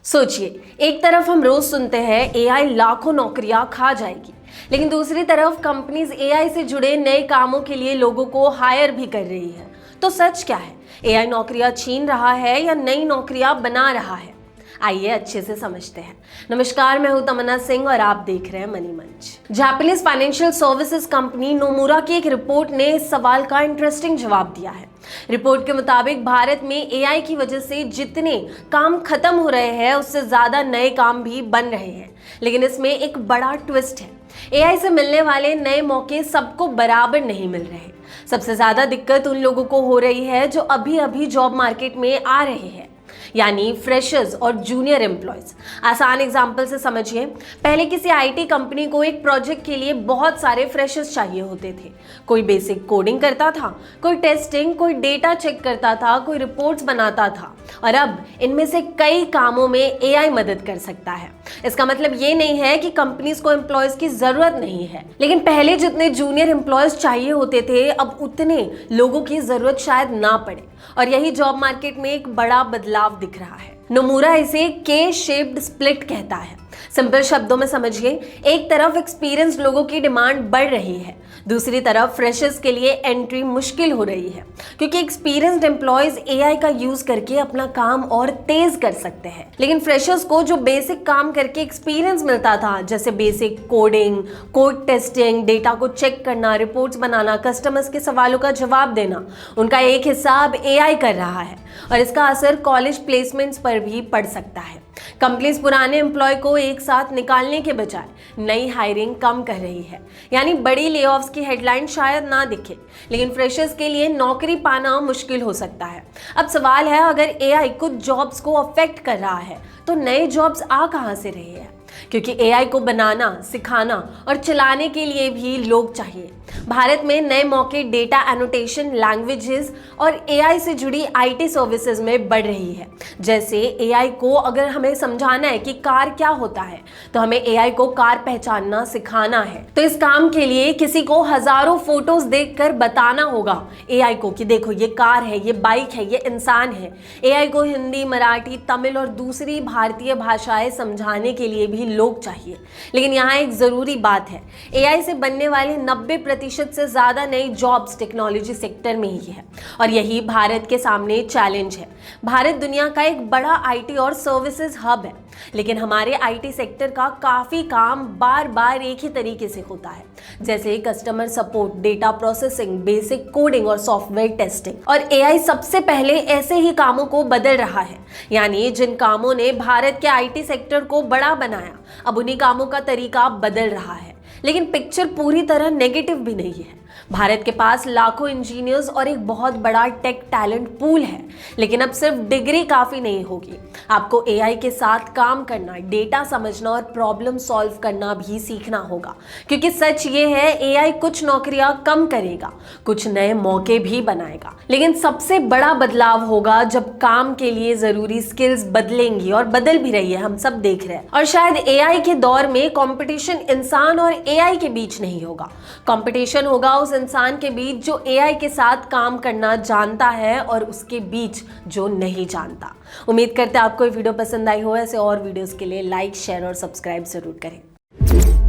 सोचिए, एक तरफ हम रोज सुनते हैं एआई लाखों नौकरियां खा जाएगी, लेकिन दूसरी तरफ कंपनीज एआई से जुड़े नए कामों के लिए लोगों को हायर भी कर रही है। तो सच क्या है? एआई नौकरियां छीन रहा है या नई नौकरियां बना रहा है? आइए अच्छे से समझते हैं। नमस्कार, मैं हूं तमन्ना सिंह और आप देख रहे हैं मनी मंच। Japanese financial services company Nomura की एक रिपोर्ट ने इस सवाल का इंटरेस्टिंग जवाब दिया है। रिपोर्ट के मुताबिक भारत में एआई की वजह से जितने काम खत्म हो रहे हैं उससे ज्यादा नए काम भी बन रहे हैं। लेकिन इसमें एक बड़ा ट्विस्ट है। एआई से मिलने वाले नए मौके सबको बराबर नहीं मिल रहे। सबसे ज्यादा दिक्कत उन लोगों को हो रही है जो अभी अभी जॉब मार्केट में आ रहे हैं, यानी फ्रेशर्स और जूनियर एम्प्लॉयज। आसान एग्जांपल से समझिए, पहले किसी आईटी कंपनी को एक प्रोजेक्ट के लिए बहुत सारे फ्रेशर्स चाहिए होते थे। कोई बेसिक कोडिंग करता था, कोई टेस्टिंग, कोई डेटा चेक करता था, कोई रिपोर्ट्स बनाता था। और अब इनमें से कई कामों में एआई मदद कर सकता है। इसका मतलब ये नहीं है कि कंपनीज को एम्प्लॉयज की जरूरत नहीं है, लेकिन पहले जितने जूनियर एम्प्लॉयज चाहिए होते थे अब उतने लोगों की जरूरत शायद ना पड़े। और यही जॉब मार्केट में एक बड़ा बदलाव दिख रहा है। नोमुरा इसे के शेप्ड स्प्लिट कहता है। सिंपल शब्दों में समझिए, एक तरफ एक्सपीरियंस लोगों की डिमांड बढ़ रही है, दूसरी तरफ फ्रेशर्स के लिए एंट्री मुश्किल हो रही है, क्योंकि एक्सपीरियंस्ड एम्प्लॉयज एआई का यूज करके अपना काम और तेज कर सकते हैं। लेकिन फ्रेशर्स को जो बेसिक काम करके एक्सपीरियंस मिलता था, जैसे basic coding, code testing, data को चेक करना, रिपोर्ट्स बनाना, कस्टमर्स के सवालों का जवाब देना, उनका एक हिस्सा अब एआई कर रहा है। और इसका असर कॉलेज प्लेसमेंट्स पर भी पड़ सकता है। कंपनीज पुराने एम्प्लॉय को एक साथ निकालने के बजाय नई हायरिंग कम कर रही है, यानी बड़ी लेऑफ्स की हेडलाइन शायद ना दिखे, लेकिन फ्रेशर्स के लिए नौकरी पाना मुश्किल हो सकता है। अब सवाल है, अगर एआई कुछ जॉब्स को अफेक्ट कर रहा है तो नए जॉब्स आ कहां से रहे हैं? क्योंकि एआई को बनाना, सिखाना और चलाने के लिए भी लोग चाहिए। भारत में नए मौके डेटा एनोटेशन, लैंग्वेजेस और एआई से जुड़ी आईटी सर्विसेज में बढ़ रही है। जैसे एआई को अगर हमें समझाना है कि कार क्या होता है, तो हमें एआई को कार पहचानना सिखाना है। तो इस काम के लिए किसी को हजारों फोटोज देखकर बताना होगा एआई को कि देखो ये कार है, ये बाइक है, ये इंसान है। एआई को हिंदी, मराठी, तमिल और दूसरी भारतीय भाषाएं समझाने के लिए भी लोग चाहिए। लेकिन यहाँ एक जरूरी बात है, एआई से बनने वाले 90% से ज्यादा नई जॉब्स टेक्नोलॉजी सेक्टर में ही है। और यही भारत के सामने चैलेंज है। भारत दुनिया का एक बड़ा आईटी और सर्विसेज हब है, लेकिन हमारे आईटी सेक्टर का काफी काम बार बार एक ही तरीके से होता है, जैसे customer support, data processing, basic coding और सॉफ्टवेयर टेस्टिंग। और एआई सबसे पहले ऐसे ही कामों को बदल रहा है, यानी जिन कामों ने भारत के आईटी सेक्टर को बड़ा बनाया, अब उन्हीं कामों का तरीका बदल रहा है। लेकिन पिक्चर पूरी तरह नेगेटिव भी नहीं है। भारत के पास लाखों इंजीनियर्स और एक बहुत बड़ा टेक टैलेंट पूल है, लेकिन अब सिर्फ डिग्री काफी नहीं होगी। आपको एआई के साथ काम करना, डेटा समझना और प्रॉब्लम सॉल्व करना भी सीखना होगा, क्योंकि सच ये है, एआई कुछ नौकरियां कम करेगा, कुछ नए मौके भी बनाएगा। लेकिन सबसे बड़ा बदलाव होगा जब काम के लिए जरूरी स्किल्स बदलेंगी, और बदल भी रही है, हम सब देख रहे हैं। और शायद एआई के दौर में कंपटीशन इंसान और एआई के बीच नहीं होगा, कंपटीशन होगा उस इंसान के बीच जो एआई के साथ काम करना जानता है और उसके बीच जो नहीं जानता। उम्मीद करते हैं आपको ये वीडियो पसंद आई हो। ऐसे और वीडियोस के लिए लाइक, शेयर और सब्सक्राइब जरूर करें।